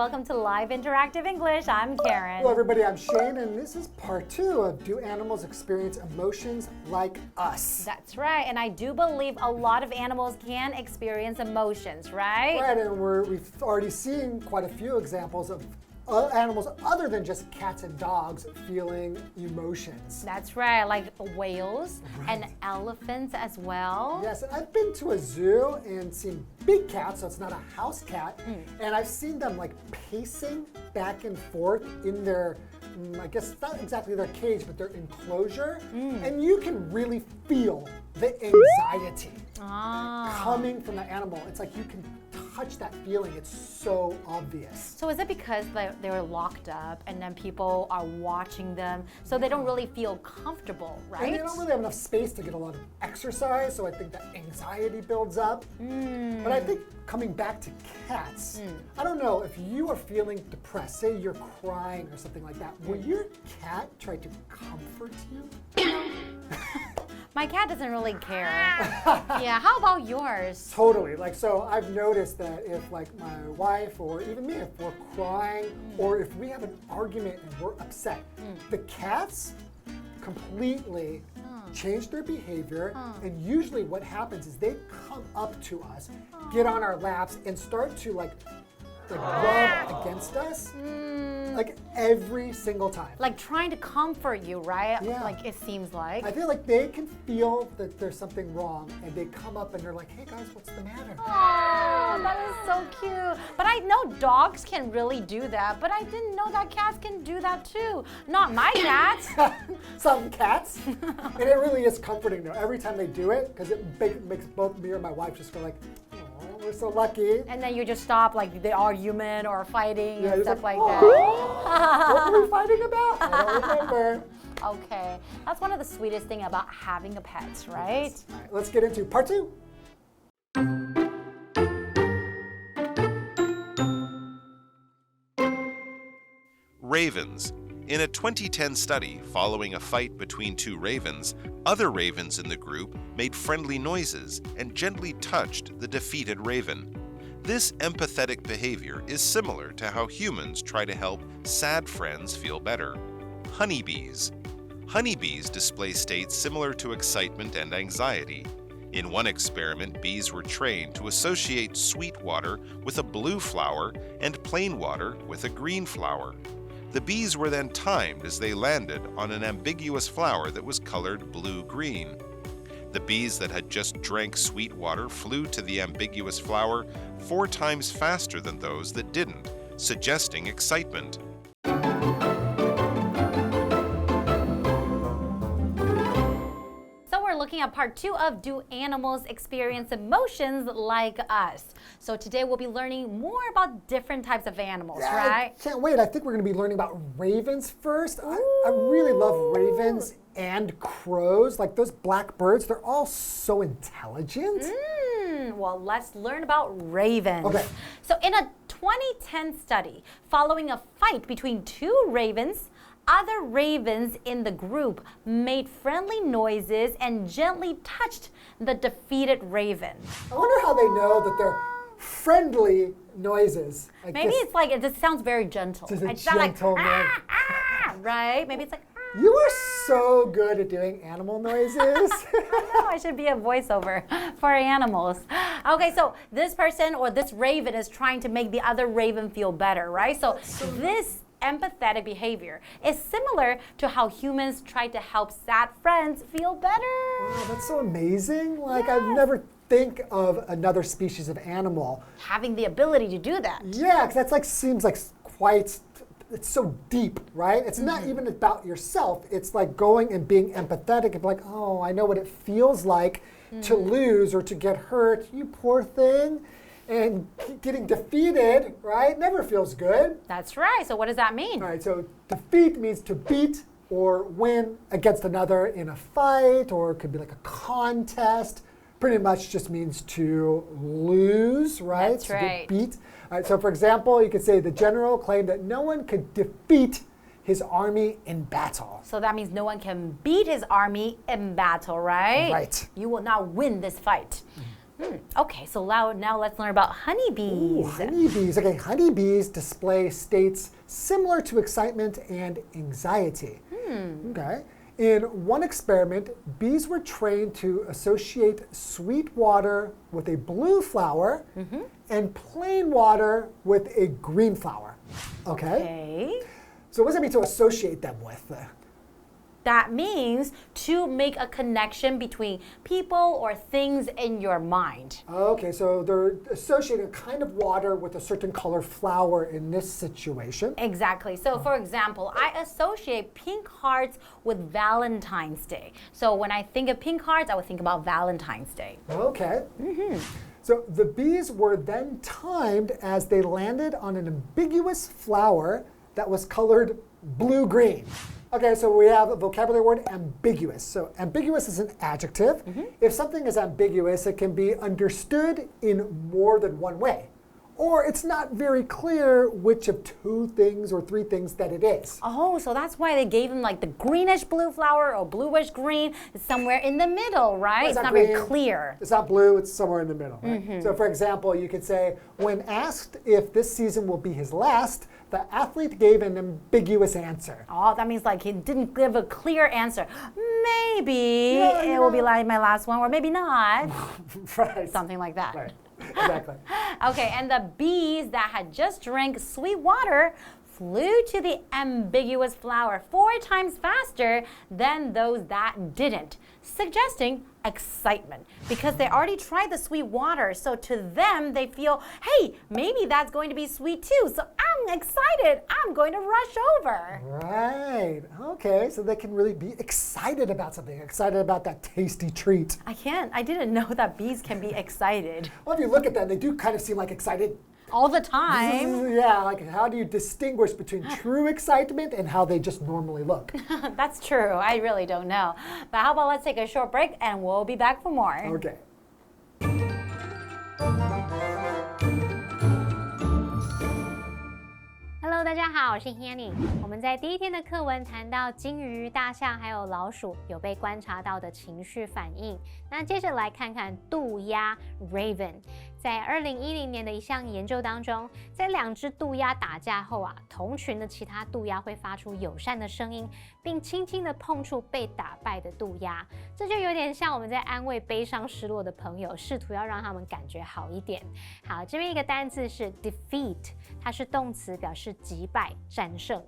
welcome to Live Interactive English. I'm Karen. Hello everybody, I'm Shane, and this is part 2 of Do Animals Experience Emotions Like Us? That's right, and I do believe a lot of animals can experience emotions, right? Right, and we've already seen quite a few examples of animals other than just cats and dogs feeling emotions. That's right, like whales and elephants as well. Yes, and I've been to a zoo and seen big cats, so it's not a house cat, and I've seen them like pacing back and forth in their, I guess not exactly their cage, but their enclosure, and you can really feel the anxiety coming from the animal. It's like you can touch that feeling. It's so obvious. So is it because they were locked up and then people are watching them, so they don't really feel comfortable, right? And they don't really have enough space to get a lot of exercise, so I think that anxiety builds up. But I think coming back to cats, I don't know if you are feeling depressed, say you're crying or something like that, will your cat try to comfort you? My cat doesn't really care. Yeah, how about yours? Totally. Like, so I've noticed that if like my wife or even me, if we're crying or if we have an argument and we're upset, the cats completely change their behavior, and usually what happens is they come up to us, get on our laps, and start to like rub against us. Like every single time. Like trying to comfort you, right? Yeah. Like it seems like. I feel like they can feel that there's something wrong, and they come up and they're like, hey guys, what's the matter? Oh, that is so cute. But I know dogs can really do that, but I didn't know that cats can do that too. Not my cats. Some cats. And it really is comforting though, every time they do it, because it makes both me and my wife just go like, we're so lucky. And then you just stop like the argument or fighting and stuff like that. What were we fighting about? I don't remember. Okay, that's one of the sweetest things about having a pet, right? All right, let's get into part 2. Ravens. In a 2010 study following a fight between two ravens, other ravens in the group made friendly noises and gently touched the defeated raven. This empathetic behavior is similar to how humans try to help sad friends feel better. Honeybees. Honeybees display states similar to excitement and anxiety. In one experiment, bees were trained to associate sweet water with a blue flower and plain water with a green flower. The bees were then timed as they landed on an ambiguous flower that was colored blue-green. The bees that had just drank sweet water flew to the ambiguous flower 4 times faster than those that didn't, suggesting excitement. Looking at part 2 of Do Animals Experience Emotions Like Us? So today we'll be learning more about different types of animals, right? I can't wait. I think we're going to be learning about ravens first. I really love ravens and crows. Like those black birds, they're all so intelligent. Well, let's learn about ravens. Okay. So in a 2010 study, following a fight between 2 ravens, other ravens in the group made friendly noises and gently touched the defeated raven. I wonder how they know that they're friendly noises. Maybe it's like, it just sounds very gentle. Just a It's not like, gentle noise. Right? Maybe it's like, You are so good at doing animal noises. I know, I should be a voiceover for animals. Okay, so this person or this raven is trying to make the other raven feel better, right? So this empathetic behavior is similar to how humans try to help sad friends feel better. Wow, that's so amazing. Like I've never think of another species of animal having the ability to do that. Yeah, because that's like seems like quite, it's so deep, right? It's not even about yourself. It's like going and being empathetic and be like, oh, I know what it feels like to lose or to get hurt. You poor thing. And getting defeated, right, never feels good. That's right. So what does that mean? All right, so defeat means to beat or win against another in a fight, or it could be like a contest. Pretty much just means to lose, right? That's right. To beat. All right, so for example, you could say the general claimed that no one could defeat his army in battle. So that means no one can beat his army in battle, right? Right. You will not win this fight. Okay, so now let's learn about honeybees. Ooh, honeybees. Okay, honeybees display states similar to excitement and anxiety. Okay. In one experiment, bees were trained to associate sweet water with a blue flower and plain water with a green flower. Okay? So what does it mean to associate them with? That means to make a connection between people or things in your mind. Okay, so they're associating a kind of water with a certain color flower in this situation. Exactly. So for example, I associate pink hearts with Valentine's Day. So when I think of pink hearts, I would think about Valentine's Day. Okay. So the bees were then timed as they landed on an ambiguous flower that was colored blue-green. Okay, so we have a vocabulary word ambiguous. So ambiguous is an adjective. If something is ambiguous, it can be understood in more than one way. Or it's not very clear which of two things or three things that it is. Oh, so that's why they gave him like the greenish blue flower or bluish green. It's somewhere in the middle, right? Well, it's not green, very clear. It's not blue, it's somewhere in the middle. Right? So for example, you could say, when asked if this season will be his last, the athlete gave an ambiguous answer. Oh, that means like he didn't give a clear answer. Maybe it will be like my last one, or maybe not. Right. Something like that. Right. Exactly. Okay, and the bees that had just drank sweet water flew to the ambiguous flower 4 times faster than those that didn't, suggesting excitement because they already tried the sweet water. So to them, they feel, hey, maybe that's going to be sweet too. So I'm excited. I'm going to rush over. Right. Okay, so they can really be excited about something, excited about that tasty treat. I didn't know that bees can be excited. Well, if you look at them, they do kind of seem like excited. All the time. Yeah, like how do you distinguish between true excitement and how they just normally look? That's true. I really don't know. But how about let's take a short break and we'll be back for more. Okay. Hello， 大家好，我是 Hanny。我们在第一天的课文谈到金鱼、大象还有老鼠有被观察到的情绪反应。那接着来看看渡鸦 Raven。在2010年的一项研究当中，在2只渡鸦打架后啊，同群的其他渡鸦会发出友善的声音，并轻轻地碰触被打败的渡鸦。这就有点像我们在安慰悲伤失落的朋友，试图要让他们感觉好一点。好，这边一个单字是 defeat， 它是动词，表示击败、战胜。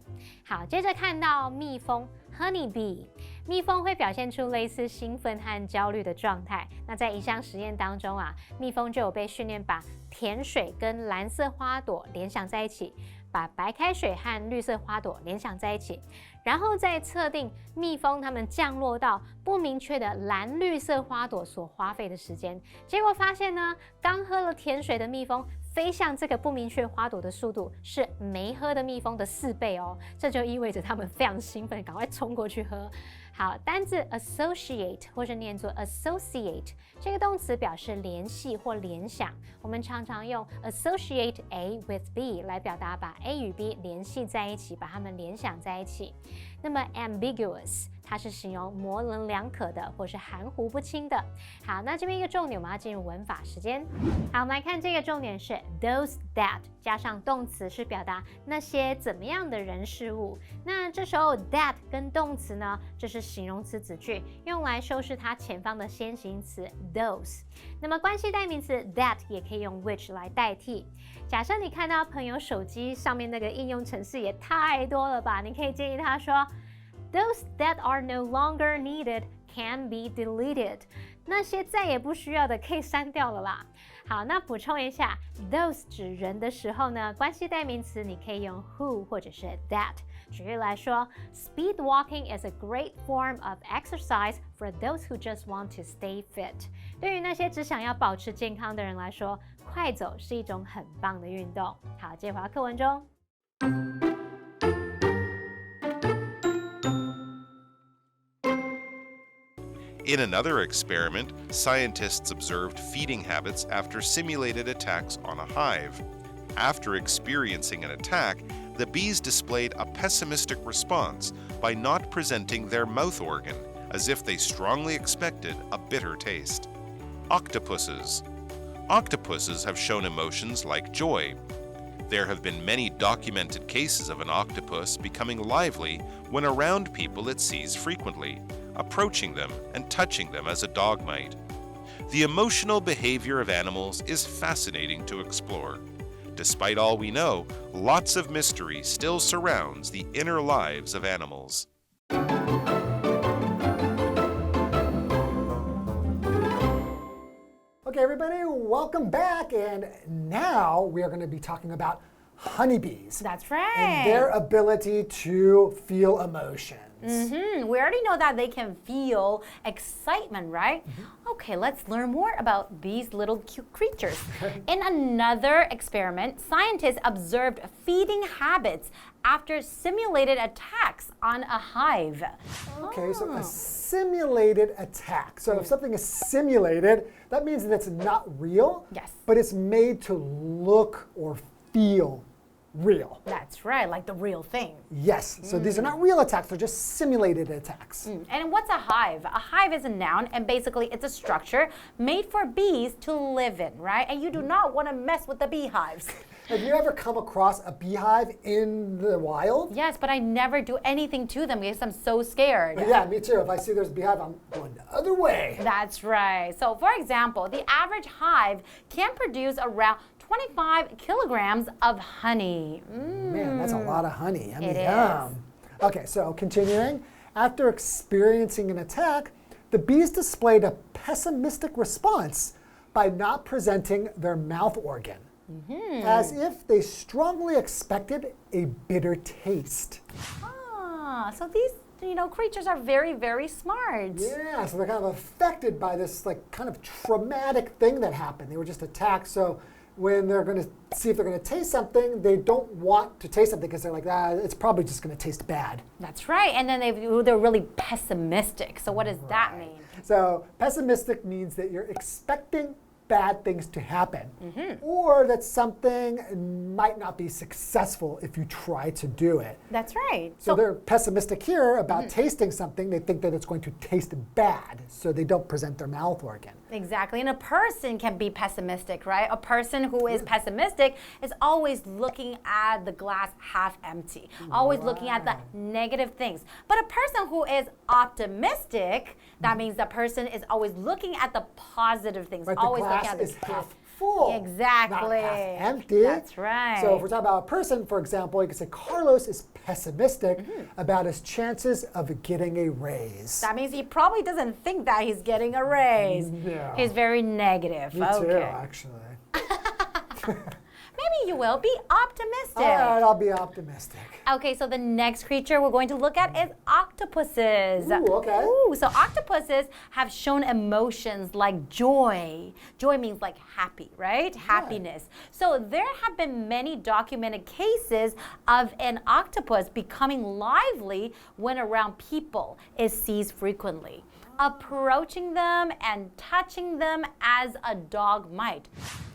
好，接着看到蜜蜂 honeybee， 蜜蜂会表现出类似兴奋和焦虑的状态。那在一项实验当中啊，蜜蜂就有被训练把甜水跟蓝色花朵联想在一起，把白开水和绿色花朵联想在一起，然后再测定蜜蜂它们降落到不明确的蓝绿色花朵所花费的时间。结果发现呢，刚喝了甜水的蜜蜂飞向这个不明确花朵的速度是没喝的蜜蜂的4倍哦，这就意味着它们非常兴奋，赶快冲过去喝。好，单字 associate 或是念作 associate， 这个动词表示联系或联想。我们常常用 associate A with B 来表达把 A 与 B 联系在一起，把它们联想在一起。那么 ambiguous 它是形容模棱两可的或是含糊不清的。好，那这边一个重点，我们要进入文法时间。好，我们来看这个重点是 those that 加上动词是表达那些怎么样的人事物。那这时候 that 跟动词呢，这是形容词子句，用来修饰它前方的先行词 those。那么关系代名词 that 也可以用 which 来代替。假设你看到朋友手机上面那个应用程式也太多了吧，你可以建议他说 Those that are no longer needed can be deleted。 那些再也不需要的可以删掉了啦。好，那补充一下 those 指人的时候呢，关系代名词你可以用 who 或者是 that。举例来说 Speed walking is a great form of exercise for those who just want to stay fit。 对于那些只想要保持健康的人来说，快走是一种很棒的运动。好，接回到课文中。In another experiment, scientists observed feeding habits after simulated attacks on a hive. After experiencing an attack, the bees displayed a pessimistic response by not presenting their mouth organ, as if they strongly expected a bitter taste. Octopuses Octopuses have shown emotions like joy. There have been many documented cases of an octopus becoming lively when around people it sees frequently, approaching them and touching them as a dog might. The emotional behavior of animals is fascinating to explore. Despite all we know, lots of mystery still surrounds the inner lives of animals. Okay, everybody, welcome back. And now we are going to be talking about honeybees. That's right. And their ability to feel emotions. We already know that they can feel excitement, right? Okay, let's learn more about these little cute creatures. In another experiment, scientists observed feeding habits after simulated attacks on a hive. Okay, so a simulated attack. So if something is simulated, that means that it's not real, Yes. but it's made to look or feel real. That's right, like the real thing. Yes, so these are not real attacks, they're just simulated attacks. And what's a hive? A hive is a noun, and basically it's a structure made for bees to live in, right? And you do not want to mess with the beehives. Have you ever come across a beehive in the wild? Yes, but I never do anything to them because I'm so scared. Yeah, me too. If I see there's a beehive, I'm going the other way. That's right. So, for example, the average hive can produce around 25 kilograms of honey. Man, that's a lot of honey. I mean, It is. yum. Okay, so continuing. After experiencing an attack, the bees displayed a pessimistic response by not presenting their mouth organ, as if they strongly expected a bitter taste. So these, creatures are very, very smart. Yeah, so they're kind of affected by this kind of traumatic thing that happened. They were just attacked, so when they're going to see if they're going to taste something, they don't want to taste something because they're like, it's probably just going to taste bad. That's right. And then they're really pessimistic. So what does that mean? So pessimistic means that you're expecting bad things to happen, or that something might not be successful if you try to do it. That's right. So they're pessimistic here about tasting something. They think that it's going to taste bad, so they don't present their mouth organ. Exactly. And a person can be pessimistic, right? A person who is pessimistic is always looking at the glass half empty, always looking at the negative things. But a person who is optimistic, that means the person is always looking at the positive things, Right, always the looking glass at the is good. half full, Exactly. not half empty. That's right. So if we're talking about a person, for example, you could say Carlos is pessimistic about his chances of getting a raise. That means he probably doesn't think that he's getting a raise. No. He's very negative. Me too, Okay. actually. Maybe you will be optimistic. All right, I'll be optimistic. Okay, so the next creature we're going to look at is octopuses. Ooh, okay. Ooh, so octopuses have shown emotions like joy. Joy means like happy, right? Happiness. So there have been many documented cases of an octopus becoming lively when around people it sees frequently, approaching them and touching them as a dog might.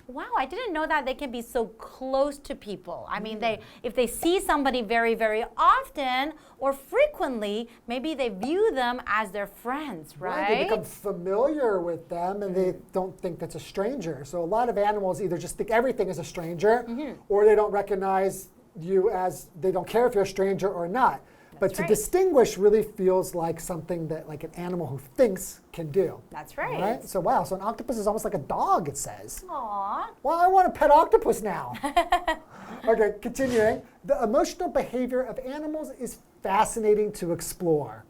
Wow, I didn't know that they can be so close to people. I mean, if they see somebody very, very often or frequently, maybe they view them as their friends, right? They become familiar with them and they don't think that's a stranger. So a lot of animals either just think everything is a stranger or they don't recognize you as, they don't care if you're a stranger or not. But to distinguish really feels like something that like an animal who thinks can do. That's right. Right? So wow, so an octopus is almost like a dog, it says. Aww. Well, I want a pet octopus now. Okay, continuing. The emotional behavior of animals is fascinating to explore.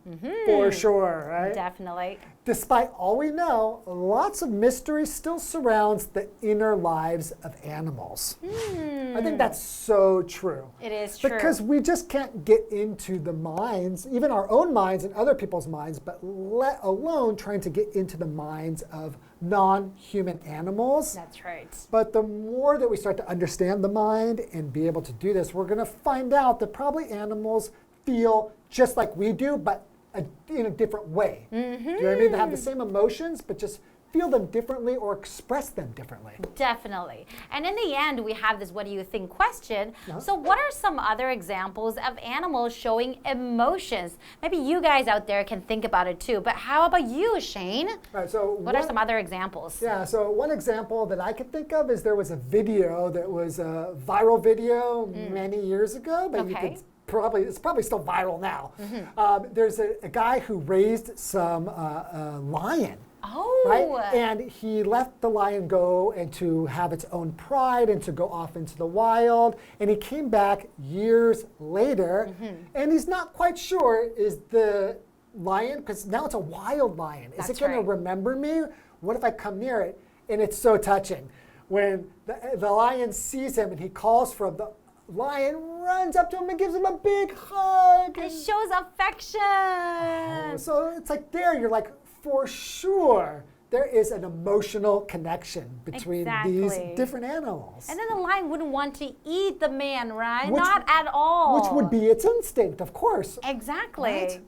For sure, right? Definitely. Despite all we know, lots of mystery still surrounds the inner lives of animals. I think that's so true. It is true. Because we just can't get into the minds, even our own minds and other people's minds, but let alone trying to get into the minds of non-human animals. That's right. But the more that we start to understand the mind and be able to do this, we're going to find out that probably animals feel just like we do, but in a different way. Do you know what I mean? They have the same emotions, but just feel them differently or express them differently. Definitely. And in the end, we have this what do you think question. So what are some other examples of animals showing emotions? Maybe you guys out there can think about it too. But how about you, Shane? All right, so what are some other examples? Yeah, so one example that I could think of is there was a video that was a viral video many years ago, but you could it's probably still viral now. There's a guy who raised some lion. Oh. Right? And he let the lion go and to have its own pride and to go off into the wild. And he came back years later, and he's not quite sure is the lion, because now it's a wild lion. Is it going to remember me? What if I come near it? And it's so touching. When the lion sees him and he calls for him, the lion runs up to him and gives him a big hug. It shows affection. So it's like there, you're like, for sure, there is an emotional connection between these different animals. And then the lion wouldn't want to eat the man, right? Not at all. Which would be its instinct, of course. Exactly. Right?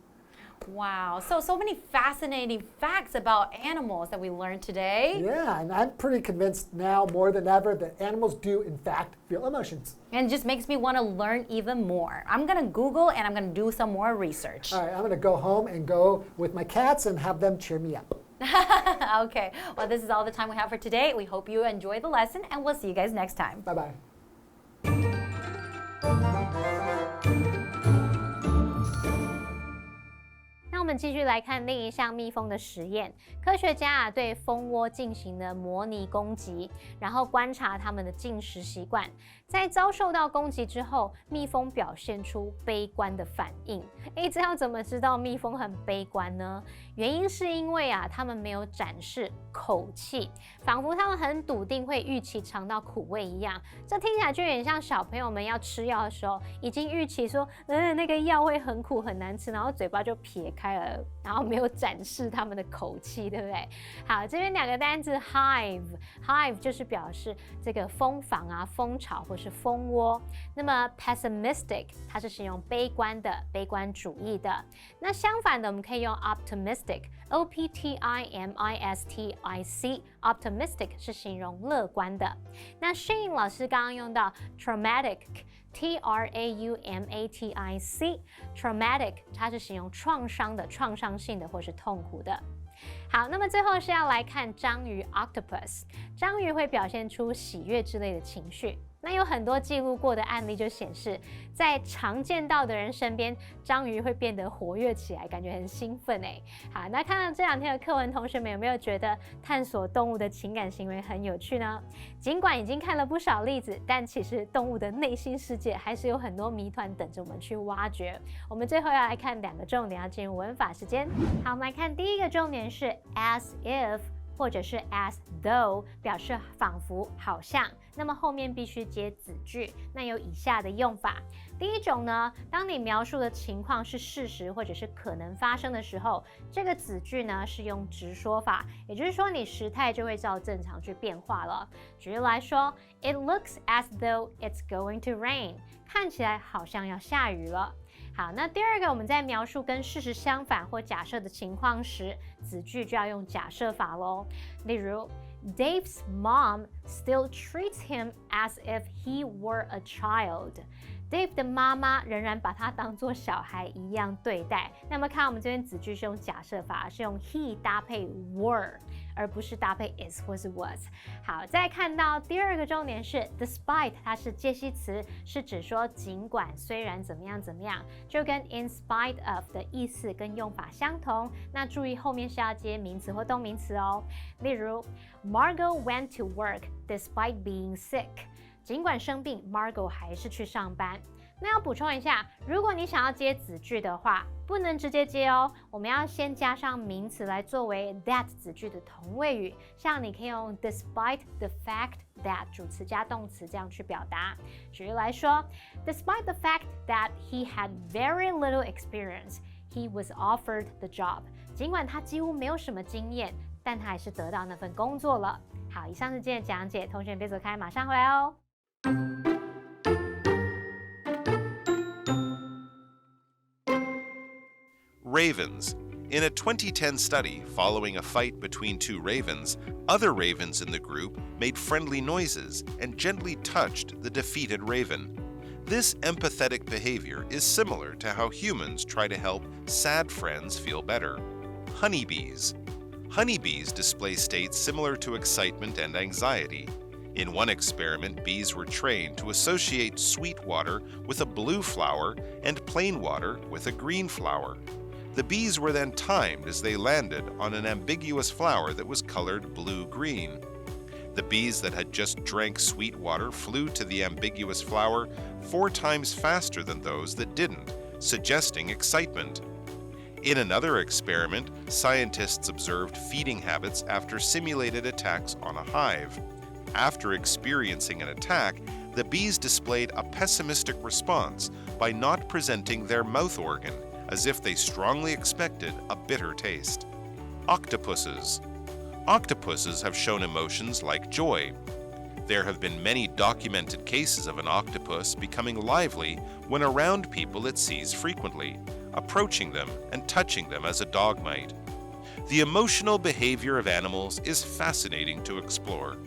Wow. So many fascinating facts about animals that we learned today. Yeah, and I'm pretty convinced now more than ever that animals do, in fact, feel emotions. And it just makes me want to learn even more. I'm going to Google and I'm going to do some more research. All right, I'm going to go home and go with my cats and have them cheer me up. Okay. Well, this is all the time we have for today. We hope you enjoyed the lesson, and we'll see you guys next time. Bye-bye. 那我们继续来看另一项蜜蜂的实验。科学家对蜂窝进行了模拟攻击，然后观察它们的进食习惯。在遭受到攻击之后，蜜蜂表现出悲观的反应。这要怎么知道蜜蜂很悲观呢？原因是因为它们没有展示口气，仿佛它们很笃定会预期尝到苦味一样。这听起来就有点像小朋友们要吃药的时候，已经预期说，那个药会很苦很难吃，然后嘴巴就撇开了，然后没有展示他们的口气，对不对？好，这边两个单字 hive 就是表示这个蜂房啊、蜂巢或是蜂窝。那么 pessimistic 它是形容悲观的、悲观主义的。那相反的，我们可以用 optimistic。optimistic 是形容乐观的。那 Shane 老师刚刚用到 traumatic，traumatic， 它是形容创伤的、创伤性的或是痛苦的。好，那么最后是要来看章鱼 octopus， 章鱼会表现出喜悦之类的情绪。那有很多记录过的案例就显示，在常见到的人身边，章鱼会变得活跃起来，感觉很兴奋哎。好，那看到这两天的课文，同学们有没有觉得探索动物的情感行为很有趣呢？尽管已经看了不少例子，但其实动物的内心世界还是有很多谜团等着我们去挖掘。我们最后要来看两个重点，要进入文法时间。好，我们来看第一个重点是 as if。或者是 as though 表示仿佛、好像，那么后面必须接子句。那有以下的用法。第一种呢，当你描述的情况是事实或者是可能发生的时候，这个子句呢是用直说法，也就是说你时态就会照正常去变化了。举例来说 ，It looks as though it's going to rain， 看起来好像要下雨了。好，那第二个，我们在描述跟事实相反或假设的情况时，子句就要用假设法咯。例如 ，Dave's mom still treats him as if he were a child。Dave 的妈妈仍然把他当作小孩一样对待。那么看我们这边子句是用假设法，是用 he 搭配 were， 而不是搭配 is 或是 was。好，再看到第二个重点是 despite， 它是介系词，是指说尽管、虽然怎么样怎么样，就跟 in spite of 的意思跟用法相同。那注意后面是要接名词或动名词哦。例如 Margot went to work despite being sick。尽管生病 ，Margot 还是去上班。那要补充一下，如果你想要接子句的话，不能直接接哦，我们要先加上名词来作为 that 子句的同位语。像你可以用 despite the fact that 主词加动词这样去表达。举例来说 ，Despite the fact that he had very little experience, he was offered the job。尽管他几乎没有什么经验，但他还是得到那份工作了。好，以上是今天的讲解，同学别走开，马上回来哦。Ravens. In a 2010 study following a fight between two ravens, other ravens in the group made friendly noises and gently touched the defeated raven. This empathetic behavior is similar to how humans try to help sad friends feel better. Honeybees. Honeybees display states similar to excitement and anxiety. In one experiment, bees were trained to associate sweet water with a blue flower and plain water with a green flower. The bees were then timed as they landed on an ambiguous flower that was colored blue-green. The bees that had just drank sweet water flew to the ambiguous flower 4 times faster than those that didn't, suggesting excitement. In another experiment, scientists observed feeding habits after simulated attacks on a hive. After experiencing an attack, the bees displayed a pessimistic response by not presenting their mouth organ, as if they strongly expected a bitter taste. Octopuses. Octopuses have shown emotions like joy. There have been many documented cases of an octopus becoming lively when around people it sees frequently, approaching them and touching them as a dog might. The emotional behavior of animals is fascinating to explore.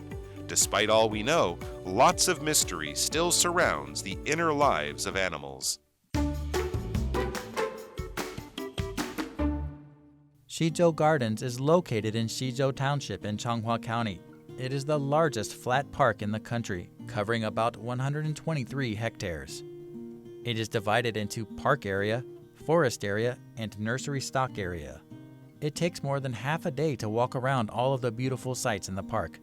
Despite all we know, lots of mystery still surrounds the inner lives of animals. Xizhou Gardens is located in Xizhou Township in Changhua County. It is the largest flat park in the country, covering about 123 hectares. It is divided into park area, forest area, and nursery stock area. It takes more than half a day to walk around all of the beautiful sites in the park.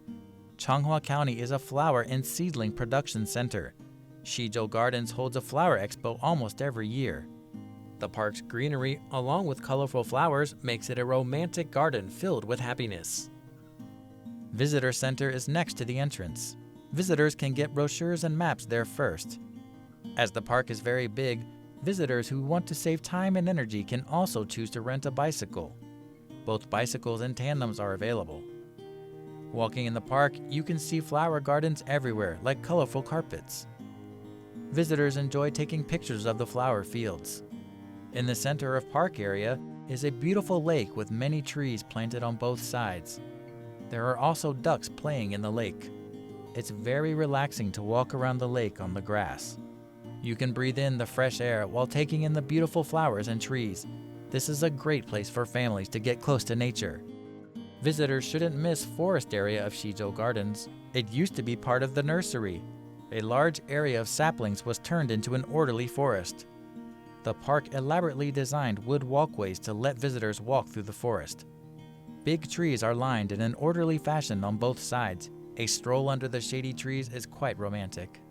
Changhua County is a flower and seedling production center. Xizhou Gardens holds a flower expo almost every year. The park's greenery, along with colorful flowers, makes it a romantic garden filled with happiness. Visitor Center is next to the entrance. Visitors can get brochures and maps there first. As the park is very big, visitors who want to save time and energy can also choose to rent a bicycle. Both bicycles and tandems are available. Walking in the park, you can see flower gardens everywhere, like colorful carpets. Visitors enjoy taking pictures of the flower fields. In the center of park area is a beautiful lake with many trees planted on both sides. There are also ducks playing in the lake. It's very relaxing to walk around the lake on the grass. You can breathe in the fresh air while taking in the beautiful flowers and trees. This is a great place for families to get close to nature. Visitors shouldn't miss forest area of Xizhou Gardens. It used to be part of the nursery. A large area of saplings was turned into an orderly forest. The park elaborately designed wood walkways to let visitors walk through the forest. Big trees are lined in an orderly fashion on both sides. A stroll under the shady trees is quite romantic.